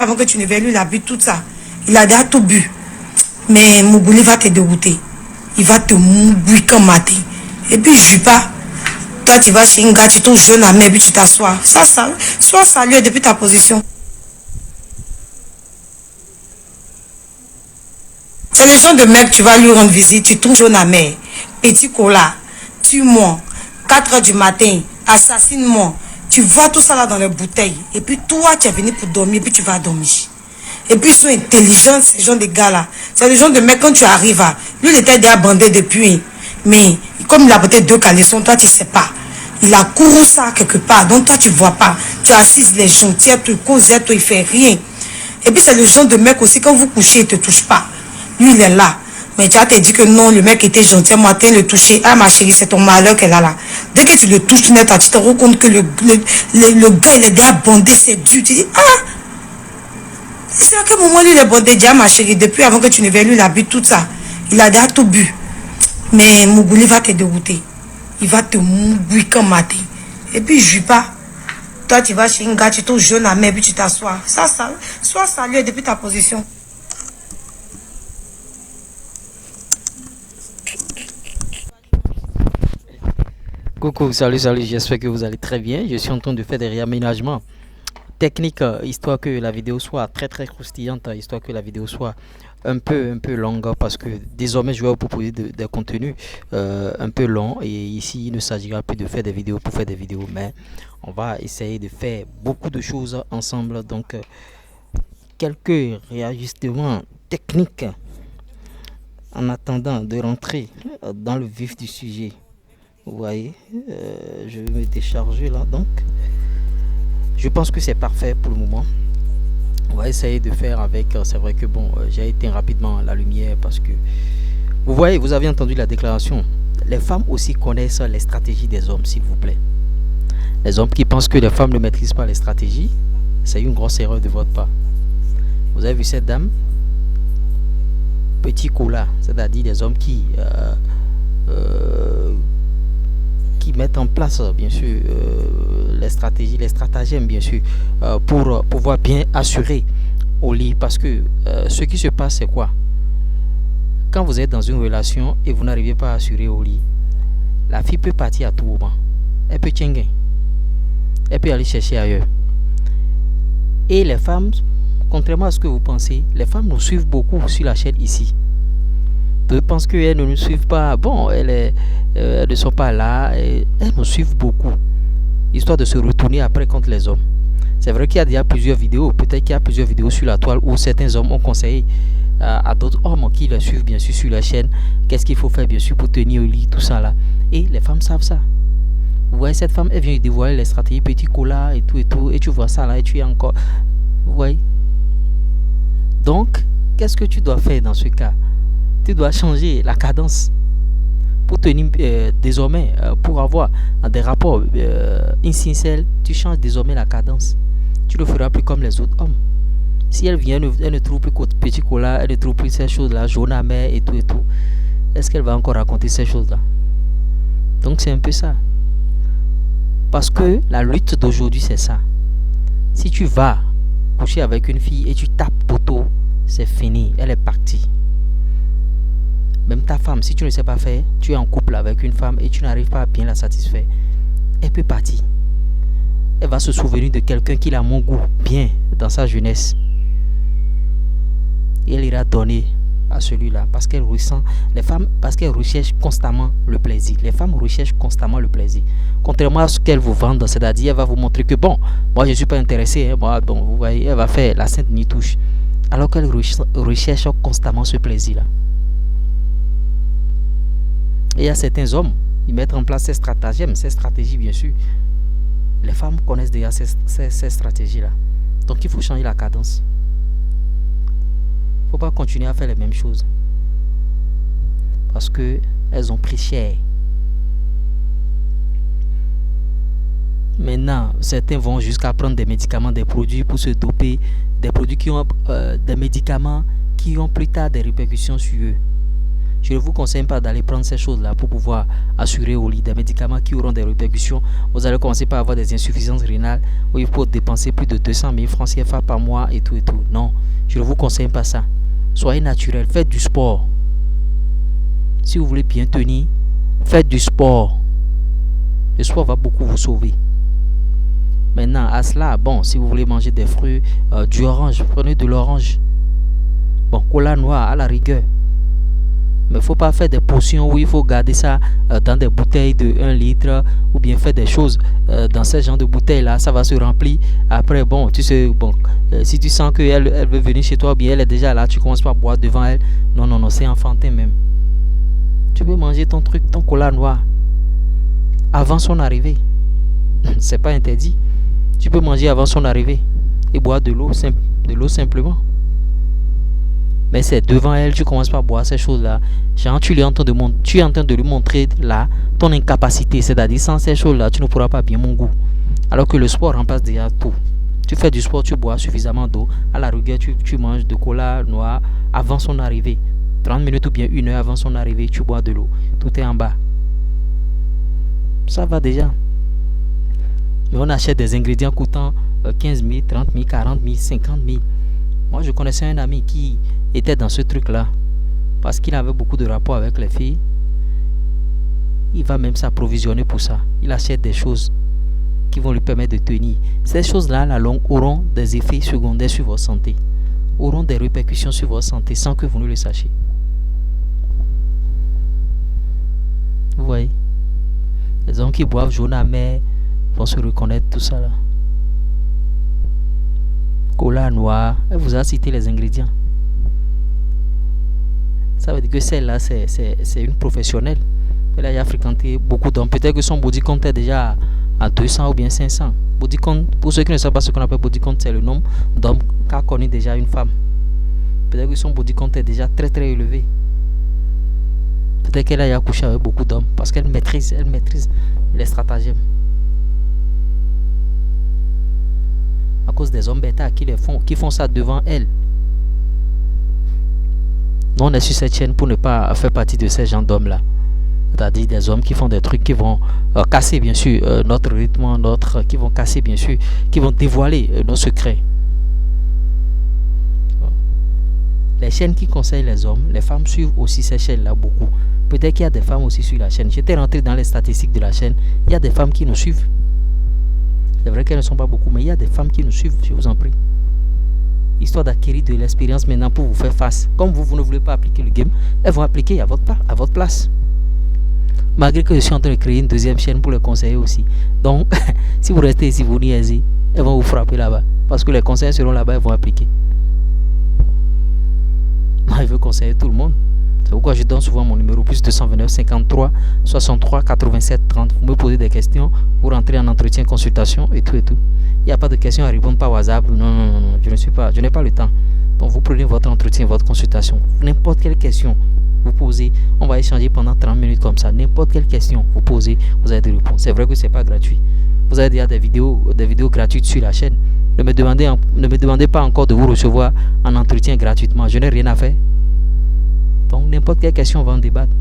Avant que tu ne veuilles lui la bu, tout ça. Il a déjà tout bu. Mais Moubouli va te dégoûter. Il va te mouiller comme matin. Et puis, je pas. Toi, tu vas chez un gars, tu touches jeune à mer, puis tu t'assois. Ça, sois salué depuis ta position. C'est le genre de mec, tu vas lui rendre visite, tu touches jaune à mer. Petit cola, tue-moi. 4 heures du matin, assassine-moi. Tu vois tout ça là dans les bouteilles. Et puis toi, tu es venu pour dormir, et puis tu vas dormir. Et puis ils sont intelligents, ces gens de gars-là. C'est le genre de mec, quand tu arrives, lui, il était déjà bandé depuis. Mais comme il a peut-être 2 caleçons, toi, tu sais pas. Il a couru ça quelque part, donc toi, tu vois pas. Tu assises les gentils, tu causes, il fait rien. Et puis c'est le genre de mec aussi, quand vous couchez, il te touche pas. Lui, il est là. Mais tu as te dit que non, le mec était gentil, moi, tu le toucher. Ah, ma chérie, c'est ton malheur qu'elle a là. Dès que tu le touches, tu te rends compte que le gars, il est déjà bandé, c'est dur. Tu dis, ah, c'est à quel moment lui, il est bandé, déjà, ma chérie, depuis avant que tu ne veuilles lui la bu, tout ça. Il a déjà tout bu. Mais Moubouli va te dégoûter. Il va te mouiller comme matin. Et puis, je pas. Toi, tu vas chez un gars, tu touches jeune à mer, puis tu t'assois. Ça, sois salué depuis ta position. Coucou, salut, j'espère que vous allez très bien. Je suis en train de faire des réaménagements techniques, histoire que la vidéo soit très croustillante, histoire que la vidéo soit un peu longue, parce que désormais je vais vous proposer des contenus un peu longs, et ici il ne s'agira plus de faire des vidéos pour faire des vidéos, mais on va essayer de faire beaucoup de choses ensemble. Donc quelques réajustements techniques en attendant de rentrer dans le vif du sujet. Vous voyez, je vais me décharger là, donc je pense que c'est parfait pour le moment. On va essayer de faire avec. C'est vrai que bon, j'ai éteint rapidement la lumière parce que vous voyez, vous avez entendu la déclaration. Les femmes aussi connaissent les stratégies des hommes, s'il vous plaît. Les hommes qui pensent que les femmes ne maîtrisent pas les stratégies, c'est une grosse erreur de votre part. Vous avez vu cette dame, petit cola, c'est-à-dire des hommes qui mettent en place bien sûr les stratégies, les stratagèmes bien sûr, pour pouvoir bien assurer au lit, parce que ce qui se passe c'est quoi? Quand vous êtes dans une relation et vous n'arrivez pas à assurer au lit, la fille peut partir à tout moment. Elle peut tchenguer, elle peut aller chercher ailleurs. Et les femmes, contrairement à ce que vous pensez, les femmes nous suivent beaucoup sur la chaîne ici. Je pense qu'elles ne nous suivent pas. Bon, elles ne sont pas là. Elles nous suivent beaucoup, histoire de se retourner après contre les hommes. C'est vrai qu'il y a déjà plusieurs vidéos. Peut-être qu'il y a plusieurs vidéos sur la toile où certains hommes ont conseillé à d'autres hommes qui les suivent bien sûr sur la chaîne qu'est-ce qu'il faut faire bien sûr pour tenir au lit, tout ça là. Et les femmes savent ça. Vous voyez, cette femme, elle vient dévoiler les stratégies, petit cola et tout. Et tu vois ça là et tu es encore. Vous voyez. Donc, qu'est-ce que tu dois faire dans ce cas? Tu dois changer la cadence pour tenir désormais, pour avoir des rapports insincères. Tu changes désormais la cadence. Tu ne feras plus comme les autres hommes. Si elle vient, elle ne trouve plus petit cola, elle ne trouve plus ces choses-là, jaune à mer et tout. Est-ce qu'elle va encore raconter ces choses-là? Donc c'est un peu ça. Parce que la lutte d'aujourd'hui, c'est ça. Si tu vas coucher avec une fille et tu tapes poteau, c'est fini, elle est partie. Même ta femme, si tu ne sais pas faire, tu es en couple avec une femme et tu n'arrives pas à bien la satisfaire, elle peut partir. Elle va se souvenir de quelqu'un qui a mon goût bien dans sa jeunesse. Et elle ira donner à celui-là parce qu'elle ressent, les femmes, parce qu'elles recherchent constamment le plaisir. Les femmes recherchent constamment le plaisir. Contrairement à ce qu'elles vous vendent, c'est-à-dire elle va vous montrer que bon, moi je ne suis pas intéressé, hein, moi, bon, vous voyez, elle va faire la sainte nitouche. Alors qu'elle recherche constamment ce plaisir-là. Et il y a certains hommes, ils mettent en place ces stratagèmes, ces stratégies bien sûr. Les femmes connaissent déjà ces stratégies-là. Donc il faut changer la cadence. Il ne faut pas continuer à faire les mêmes choses. Parce qu'elles ont pris cher. Maintenant, certains vont jusqu'à prendre des médicaments, des produits pour se doper, des produits qui ont des médicaments qui ont plus tard des répercussions sur eux. Je ne vous conseille pas d'aller prendre ces choses-là pour pouvoir assurer au lit des médicaments qui auront des répercussions. Vous allez commencer par avoir des insuffisances rénales où il faut dépenser plus de 200 000 francs CFA par mois et tout et tout. Non, je ne vous conseille pas ça. Soyez naturel, faites du sport. Si vous voulez bien tenir, faites du sport. Le sport va beaucoup vous sauver. Maintenant, à cela, bon, si vous voulez manger des fruits, du orange, prenez de l'orange. Bon, cola noir à la rigueur. Mais il ne faut pas faire des potions où il faut garder ça dans des bouteilles de 1 litre ou bien faire des choses dans ce genre de bouteilles-là. Ça va se remplir. Après, bon, tu sais, bon, si tu sens qu'elle veut venir chez toi ou bien elle est déjà là, tu commences pas à boire devant elle. Non, non, non, c'est enfantin même. Tu peux manger ton truc, ton cola noir avant son arrivée. C'est pas interdit. Tu peux manger avant son arrivée et boire de l'eau simplement. Mais c'est devant elle, tu commences pas à boire ces choses-là. Genre, tu es en train de lui montrer là ton incapacité. C'est-à-dire, sans ces choses-là, tu ne pourras pas bien mon goût. Alors que le sport remplace déjà tout. Tu fais du sport, tu bois suffisamment d'eau. À la rigueur, tu manges de cola noir avant son arrivée. 30 minutes ou bien 1 heure avant son arrivée, tu bois de l'eau. Tout est en bas. Ça va déjà. Mais on achète des ingrédients coûtant 15 000, 30 000, 40 000, 50 000. Moi, je connaissais un ami qui était dans ce truc-là. Parce qu'il avait beaucoup de rapports avec les filles. Il va même s'approvisionner pour ça. Il achète des choses qui vont lui permettre de tenir. Ces choses-là, à la longue, auront des effets secondaires sur votre santé. Auront des répercussions sur votre santé sans que vous ne le sachiez. Vous voyez? Les hommes qui boivent jaune amer vont se reconnaître tout ça là. Cola noir, elle vous a cité les ingrédients. Ça veut dire que celle-là, c'est une professionnelle. Elle a fréquenté beaucoup d'hommes. Peut-être que son body count est déjà à 200 ou bien 500. Body count, pour ceux qui ne savent pas ce qu'on appelle body count, c'est le nombre d'hommes qu'a connu déjà une femme. Peut-être que son body count est déjà très très élevé. Peut-être qu'elle a couché avec beaucoup d'hommes parce qu'elle maîtrise les stratagèmes. À cause des hommes bêta qui font ça devant elle. Nous, on est sur cette chaîne pour ne pas faire partie de ces gens d'hommes là. C'est-à-dire des hommes qui font des trucs qui vont casser bien sûr notre rythme, qui vont casser bien sûr, qui vont dévoiler nos secrets. Les chaînes qui conseillent les hommes, les femmes suivent aussi ces chaînes là beaucoup. Peut-être qu'il y a des femmes aussi sur la chaîne. J'étais rentré dans les statistiques de la chaîne. Il y a des femmes qui nous suivent. C'est vrai qu'elles ne sont pas beaucoup, mais il y a des femmes qui nous suivent, je vous en prie. Histoire d'acquérir de l'expérience maintenant pour vous faire face. Comme vous ne voulez pas appliquer le game, elles vont appliquer à votre place. Malgré que je suis en train de créer une deuxième chaîne pour les conseiller aussi. Donc, si vous restez ici, vous niaisez, elles vont vous frapper là-bas. Parce que les conseils seront là-bas, elles vont appliquer. Moi, je veux conseiller tout le monde. C'est pourquoi je donne souvent mon numéro plus 229 53 63 87 30. Vous me posez des questions, vous rentrez en entretien, consultation et tout et tout. Il n'y a pas de questions à répondre par WhatsApp. Non, je n'ai pas le temps. Donc vous prenez votre entretien, votre consultation. N'importe quelle question vous posez, on va échanger pendant 30 minutes comme ça. N'importe quelle question vous posez, vous avez des réponses. C'est vrai que c'est pas gratuit. Vous avez déjà des vidéos gratuites sur la chaîne. Ne me demandez pas encore de vous recevoir en entretien gratuitement. Je n'ai rien à faire. Donc n'importe quelle question, on va en débattre.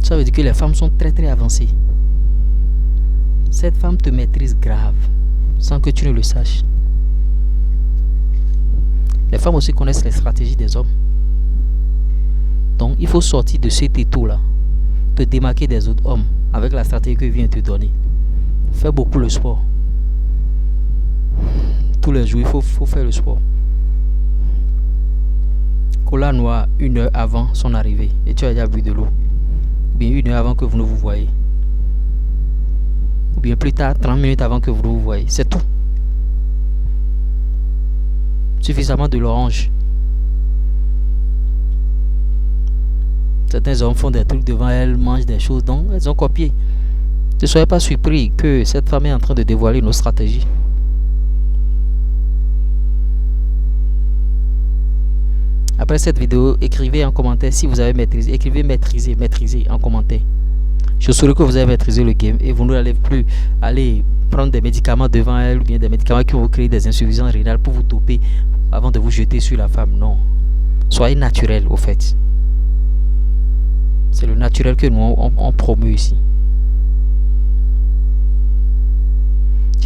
Ça veut dire que les femmes sont très très avancées. Cette femme te maîtrise grave, sans que tu ne le saches. Les femmes aussi connaissent les stratégies des hommes. Donc il faut sortir de cet étau-là, te démarquer des autres hommes avec la stratégie que je viens de te donner. Fais beaucoup le sport. Tous les jours, il faut faire le sport. Cola noir 1 heure avant son arrivée et tu as déjà bu de l'eau. Ou bien 1 heure avant que vous ne vous voyez. Ou bien plus tard, 30 minutes avant que vous ne vous voyez. C'est tout. Suffisamment de l'orange. Certains hommes font des trucs devant elles, mangent des choses, donc elles ont copié. Ne soyez pas surpris que cette femme est en train de dévoiler nos stratégies. Après cette vidéo, écrivez en commentaire si vous avez maîtrisé. Écrivez maîtriser en commentaire. Je saurai que vous avez maîtrisé le game et vous n'allez plus aller prendre des médicaments devant elle ou bien des médicaments qui vont vous créer des insuffisances rénales pour vous doper avant de vous jeter sur la femme. Non. Soyez naturel au fait. C'est le naturel que nous on promeut ici.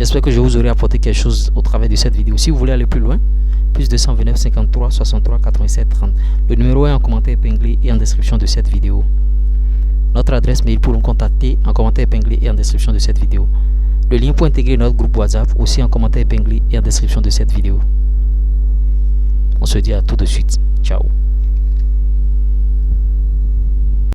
J'espère que je vous aurai apporté quelque chose au travers de cette vidéo. Si vous voulez aller plus loin, plus 229 53 63 87 30. Le numéro est en commentaire épinglé et en description de cette vidéo. Notre adresse mail pour nous contacter en commentaire épinglé et en description de cette vidéo. Le lien pour intégrer notre groupe WhatsApp aussi en commentaire épinglé et en description de cette vidéo. On se dit à tout de suite. Ciao.